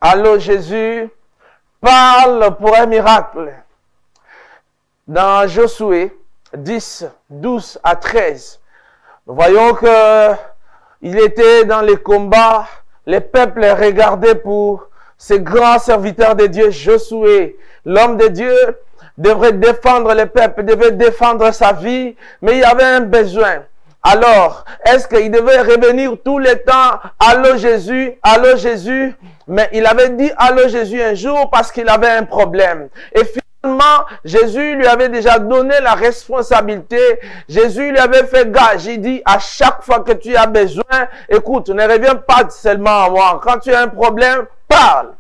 Allô Jésus, parle pour un miracle. Dans Josué 10, 12 à 13, nous voyons que il était dans les combats, les peuples regardaient pour ces grands serviteurs de Dieu. Josué, l'homme de Dieu, devrait défendre les peuples, devait défendre sa vie, mais il y avait un besoin. Alors, est-ce qu'il devait revenir tout le temps, allô Jésus, mais il avait dit allô Jésus un jour parce qu'il avait un problème. Et finalement, Jésus lui avait déjà donné la responsabilité. Jésus lui avait fait gage. Il dit à chaque fois que tu as besoin, écoute, ne reviens pas seulement à moi. Quand tu as un problème, parle.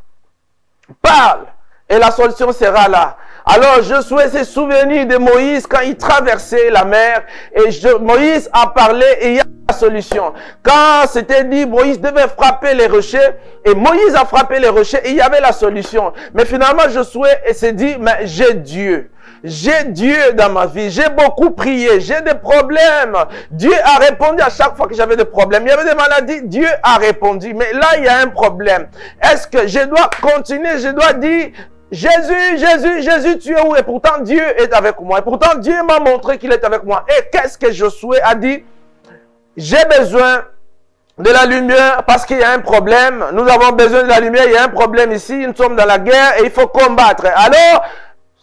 Parle. Et la solution sera là. Alors Josué s'est souvenu de Moïse quand il traversait la mer. Et Moïse a parlé et il y a la solution. Quand c'était dit, Moïse devait frapper les rochers. Et Moïse a frappé les rochers et il y avait la solution. Mais finalement Josué s'est dit, mais j'ai Dieu. J'ai Dieu dans ma vie. J'ai beaucoup prié. J'ai des problèmes. Dieu a répondu à chaque fois que j'avais des problèmes. Il y avait des maladies. Dieu a répondu. Mais là, il y a un problème. Est-ce que je dois continuer? Je dois dire, Jésus, tu es où? Et pourtant, Dieu est avec moi. Et pourtant, Dieu m'a montré qu'il est avec moi. Et qu'est-ce que Josué a dit? J'ai besoin de la lumière parce qu'il y a un problème. Nous avons besoin de la lumière. Il y a un problème ici. Nous sommes dans la guerre et il faut combattre. Alors,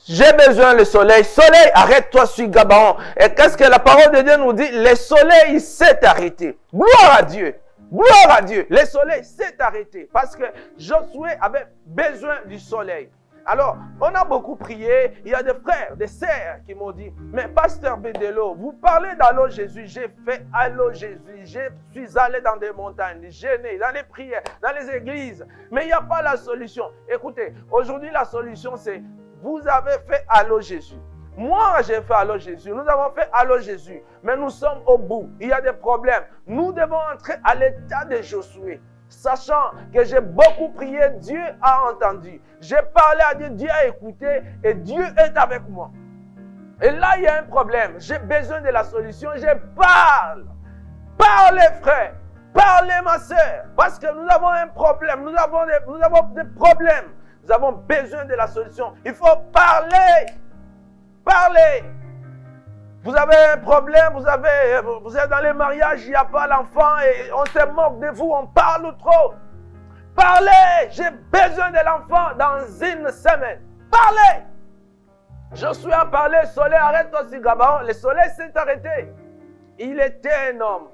j'ai besoin du soleil. Soleil, arrête-toi sur Gabaon. Et qu'est-ce que la parole de Dieu nous dit? Le soleil s'est arrêté. Gloire à Dieu. Gloire à Dieu. Le soleil s'est arrêté parce que Josué avait besoin du soleil. Alors, on a beaucoup prié. Il y a des frères, des sœurs qui m'ont dit, mais pasteur Bédélo, vous parlez d'allô Jésus. J'ai fait allô Jésus. Je suis allé dans des montagnes, jeûné, dans les prières, dans les églises. Mais il n'y a pas la solution. Écoutez, aujourd'hui la solution c'est, vous avez fait allô Jésus. Moi, j'ai fait allô Jésus. Nous avons fait allô Jésus. Mais nous sommes au bout. Il y a des problèmes. Nous devons entrer à l'état de Josué. Sachant que j'ai beaucoup prié, Dieu a entendu. J'ai parlé à Dieu, Dieu a écouté et Dieu est avec moi. Et là, il y a un problème. J'ai besoin de la solution. Je parle. Parlez, frère. Parlez, ma soeur. Parce que nous avons un problème. Nous avons des problèmes. Nous avons besoin de la solution. Il faut parler. Parlez. Vous avez un problème, vous êtes dans les mariages, il n'y a pas l'enfant et on se moque de vous, on parle trop. Parlez, j'ai besoin de l'enfant dans une semaine. Parlez. Josué a parlé, soleil, arrête-toi sur Gabaon. Le soleil s'est arrêté. Il était un homme.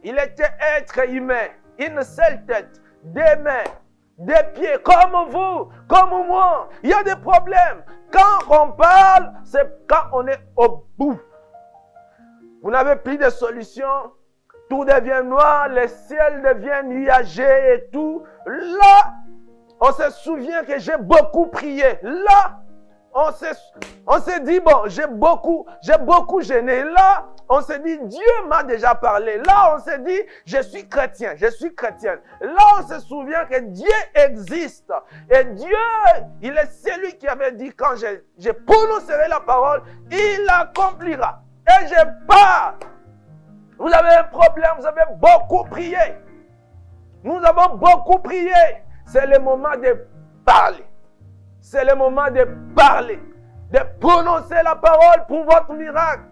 Il était être humain. Une seule tête, des mains, des pieds, comme vous, comme moi. Il y a des problèmes. Quand on parle, c'est quand on est au bout. Vous n'avez plus de solution. Tout devient noir, le ciel devient nuagé et tout. Là, on se souvient que j'ai beaucoup prié. Là, on s'est dit, bon, j'ai beaucoup gêné. Là, on s'est dit, Dieu m'a déjà parlé. Là, on s'est dit, je suis chrétienne. Là, on se souvient que Dieu existe. Et Dieu, il est celui qui avait dit, quand je prononcerai la parole, il l'accomplira. Et je parle. Vous avez un problème, vous avez beaucoup prié. Nous avons beaucoup prié. C'est le moment de parler. C'est le moment de parler. De prononcer la parole pour votre miracle.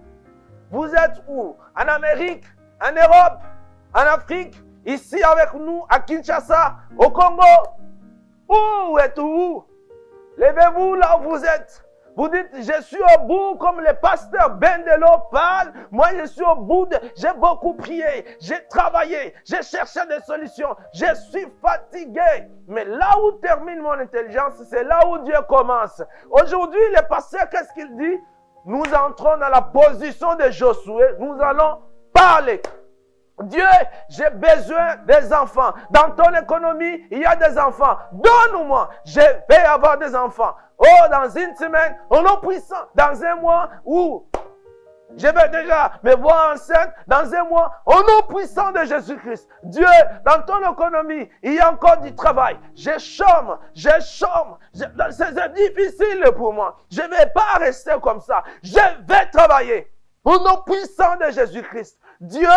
Vous êtes où? En Amérique, en Europe, en Afrique, ici avec nous, à Kinshasa, au Congo. Où êtes-vous? Levez-vous là où vous êtes. Vous dites, je suis au bout comme le pasteur Bédélo parle. Moi, je suis au bout. J'ai beaucoup prié. J'ai travaillé. J'ai cherché des solutions. Je suis fatigué. Mais là où termine mon intelligence, c'est là où Dieu commence. Aujourd'hui, le pasteur, qu'est-ce qu'il dit? Nous entrons dans la position de Josué. Nous allons parler. Dieu, j'ai besoin des enfants. Dans ton économie, il y a des enfants. Donne-moi. Je vais avoir des enfants. Oh, dans une semaine, au nom puissant. Dans un mois, où je vais déjà me voir enceinte. Dans un mois, au nom puissant de Jésus-Christ. Dieu, dans ton économie, il y a encore du travail. Je chôme. C'est difficile pour moi. Je ne vais pas rester comme ça. Je vais travailler. Au nom puissant de Jésus-Christ. Dieu,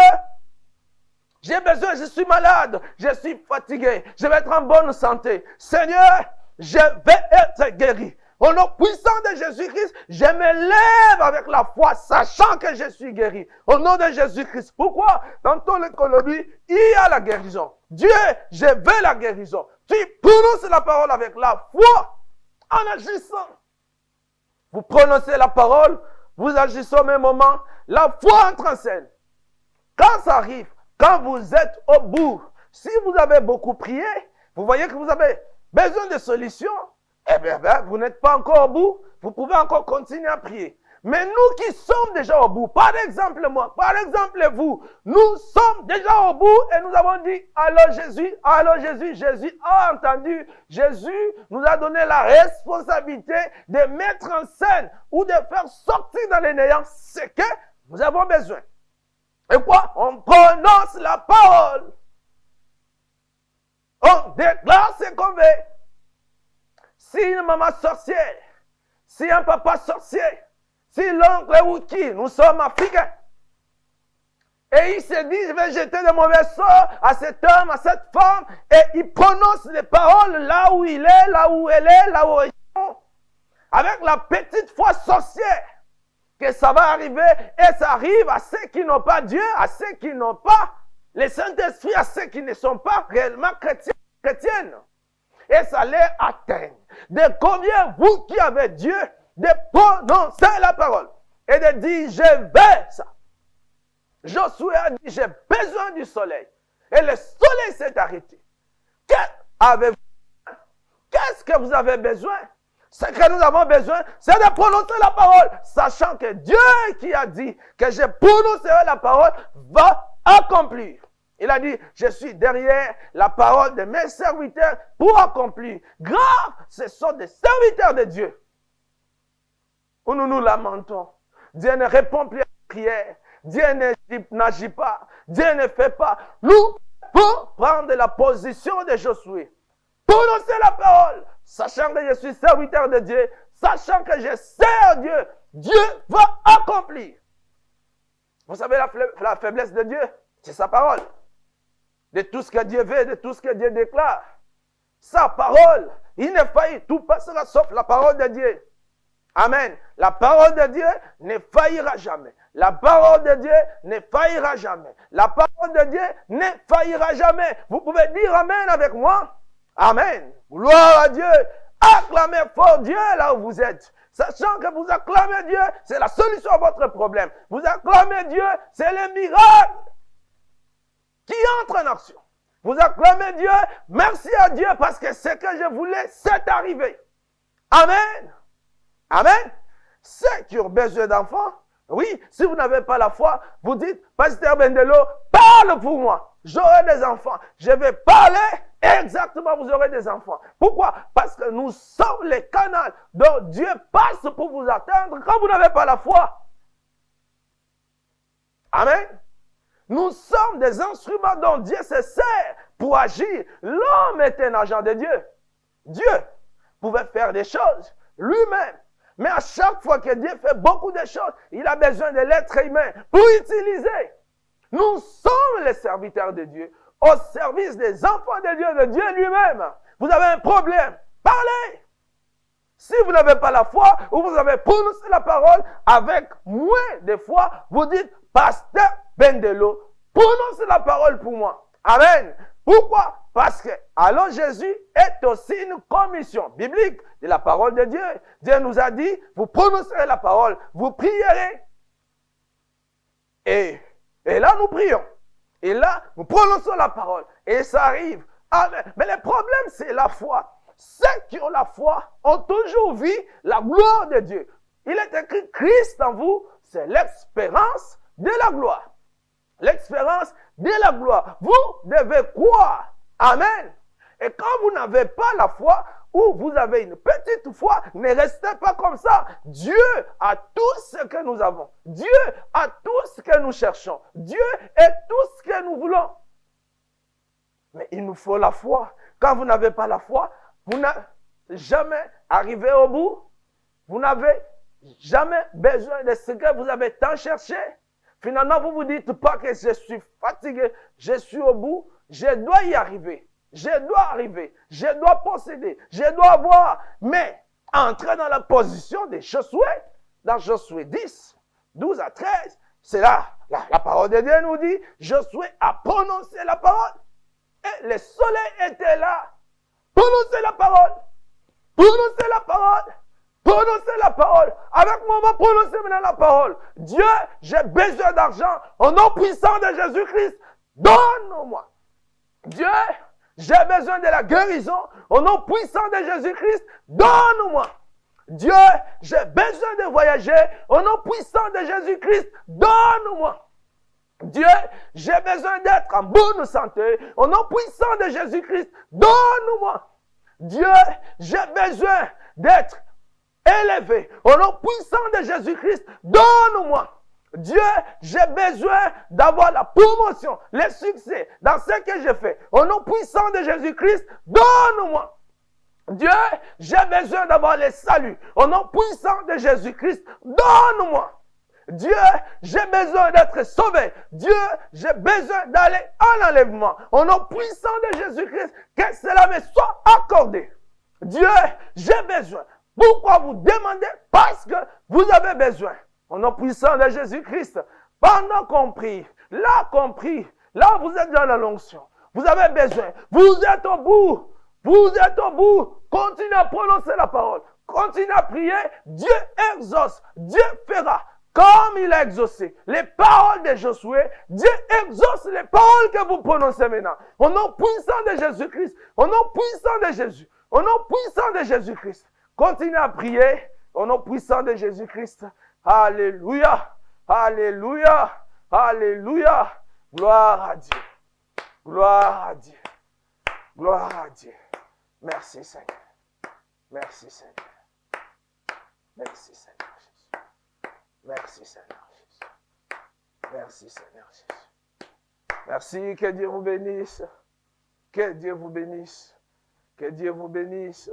J'ai besoin, je suis malade, je suis fatigué, je vais être en bonne santé. Seigneur, je vais être guéri. Au nom puissant de Jésus-Christ, je me lève avec la foi, sachant que je suis guéri. Au nom de Jésus-Christ. Pourquoi? Dans ton économie, il y a la guérison. Dieu, je veux la guérison. Tu prononces la parole avec la foi en agissant. Vous prononcez la parole, vous agissez au même moment, la foi entre en scène. Quand ça arrive, quand vous êtes au bout, si vous avez beaucoup prié, vous voyez que vous avez besoin de solutions, eh bien, vous n'êtes pas encore au bout, vous pouvez encore continuer à prier. Mais nous qui sommes déjà au bout, par exemple moi, par exemple vous, nous sommes déjà au bout et nous avons dit, allô Jésus, Jésus a entendu, Jésus nous a donné la responsabilité de mettre en scène ou de faire sortir dans les néants ce que nous avons besoin. Et quoi? On prononce la parole. On déclare ce qu'on veut. Si une maman sorcière, si un papa sorcier, si l'oncle ou qui, nous sommes africains. Et il se dit, je vais jeter de mauvais sorts à cet homme, à cette femme. Et il prononce les paroles là où il est, là où elle est, là où ils sont. Avec la petite foi sorcière. Que ça va arriver. Et ça arrive à ceux qui n'ont pas Dieu, à ceux qui n'ont pas le Saint-Esprit, à ceux qui ne sont pas réellement chrétiennes. Et ça les atteint. De combien vous qui avez Dieu, de prononcer la parole et de dire, je vais ça. Josué a dit, j'ai besoin du soleil. Et le soleil s'est arrêté. Qu'est-ce que vous avez besoin? Ce que nous avons besoin, c'est de prononcer la parole, sachant que Dieu qui a dit que je prononcerai la parole va accomplir. Il a dit, je suis derrière la parole de mes serviteurs pour accomplir. Grave, ce sont des serviteurs de Dieu. Où nous nous lamentons. Dieu ne répond plus à la prière. Dieu n'agit pas. Dieu ne fait pas. Nous pouvons prendre la position de Josué. Prononcer la parole, sachant que je suis serviteur de Dieu, sachant que je sers Dieu, Dieu va accomplir. Vous savez la faiblesse de Dieu, c'est sa parole. De tout ce que Dieu veut, de tout ce que Dieu déclare. Sa parole, il ne faillit, tout passera sauf la parole de Dieu. Amen. La parole de Dieu ne faillira jamais. La parole de Dieu ne faillira jamais. La parole de Dieu ne faillira jamais. Vous pouvez dire Amen avec moi? Amen. Gloire à Dieu. Acclamez fort Dieu là où vous êtes. Sachant que vous acclamez Dieu, c'est la solution à votre problème. Vous acclamez Dieu, c'est le miracle qui entre en action. Vous acclamez Dieu, merci à Dieu parce que ce que je voulais, c'est arrivé. Amen. Amen. Ceux qui ont besoin d'enfants, oui, si vous n'avez pas la foi, vous dites, Pasteur Bendelo, parle pour moi. J'aurai des enfants. Je vais parler, exactement, vous aurez des enfants. Pourquoi? Parce que nous sommes les canaux dont Dieu passe pour vous atteindre quand vous n'avez pas la foi. Amen. Nous sommes des instruments dont Dieu se sert pour agir. L'homme est un agent de Dieu. Dieu pouvait faire des choses lui-même. Mais à chaque fois que Dieu fait beaucoup de choses, il a besoin de l'être humain pour utiliser. Nous sommes les serviteurs de Dieu, au service des enfants de Dieu lui-même. Vous avez un problème, parlez. Si vous n'avez pas la foi, ou vous avez prononcé la parole avec moins de foi, vous dites, Pasteur Bendelo, prononcez la parole pour moi. Amen. Pourquoi? Parce que, alors Jésus est aussi une commission biblique de la parole de Dieu. Dieu nous a dit, vous prononcerez la parole, vous prierez. Et là, nous prions. Et là, nous prononçons la parole. Et ça arrive. Amen. Mais le problème, c'est la foi. Ceux qui ont la foi ont toujours vu la gloire de Dieu. Il est écrit, Christ en vous, c'est l'espérance de la gloire. L'expérience de la gloire. Vous devez croire. Amen. Et quand vous n'avez pas la foi, ou vous avez une petite foi, ne restez pas comme ça. Dieu a tout ce que nous avons. Dieu a tout ce que nous cherchons. Dieu est tout ce que nous voulons. Mais il nous faut la foi. Quand vous n'avez pas la foi, vous n'avez jamais arrivé au bout. Vous n'avez jamais besoin de ce que vous avez tant cherché. Finalement, vous vous dites pas que je suis fatigué, je suis au bout, je dois y arriver. Je dois arriver, je dois posséder, je dois avoir. Mais entrer dans la position de Josué, dans Josué 10, 12 à 13, c'est là, la parole de Dieu nous dit, Josué a prononcé la parole. Et le soleil était là. Prononcez la parole. Prononcez la parole. Prononcez la parole. Avec moi, on va prononcer maintenant la parole. Dieu, j'ai besoin d'argent. Au nom puissant de Jésus-Christ, donne-moi. Dieu, j'ai besoin de la guérison. Au nom puissant de Jésus-Christ, donne-moi. Dieu, j'ai besoin de voyager. Au nom puissant de Jésus-Christ, donne-moi. Dieu, j'ai besoin d'être en bonne santé. Au nom puissant de Jésus-Christ, donne-moi. Dieu, j'ai besoin d'être élevé. Au nom puissant de Jésus-Christ, donne-moi. Dieu, j'ai besoin d'avoir la promotion, le succès dans ce que je fais. Au nom puissant de Jésus-Christ, donne-moi. Dieu, j'ai besoin d'avoir le salut. Au nom puissant de Jésus-Christ, donne-moi. Dieu, j'ai besoin d'être sauvé. Dieu, j'ai besoin d'aller en enlèvement. Au nom puissant de Jésus-Christ, que cela me soit accordé. Dieu, j'ai besoin. Pourquoi vous demandez? Parce que vous avez besoin. Au nom puissant de Jésus-Christ, pendant qu'on prie, là vous êtes dans la l'onction. Vous avez besoin. Vous êtes au bout. Vous êtes au bout. Continuez à prononcer la parole. Continuez à prier. Dieu exauce. Dieu fera. Comme il a exaucé les paroles de Josué, Dieu exauce les paroles que vous prononcez maintenant. Au nom puissant de Jésus-Christ, au nom puissant de Jésus, au nom puissant de Jésus-Christ. Continuez à prier au nom puissant de Jésus-Christ. Alléluia, alléluia, alléluia. Gloire à Dieu, gloire à Dieu, gloire à Dieu. Merci Seigneur, merci Seigneur, merci Seigneur. Merci Seigneur Jésus. Merci Seigneur Jésus. Merci, que Dieu vous bénisse. Que Dieu vous bénisse. Que Dieu vous bénisse.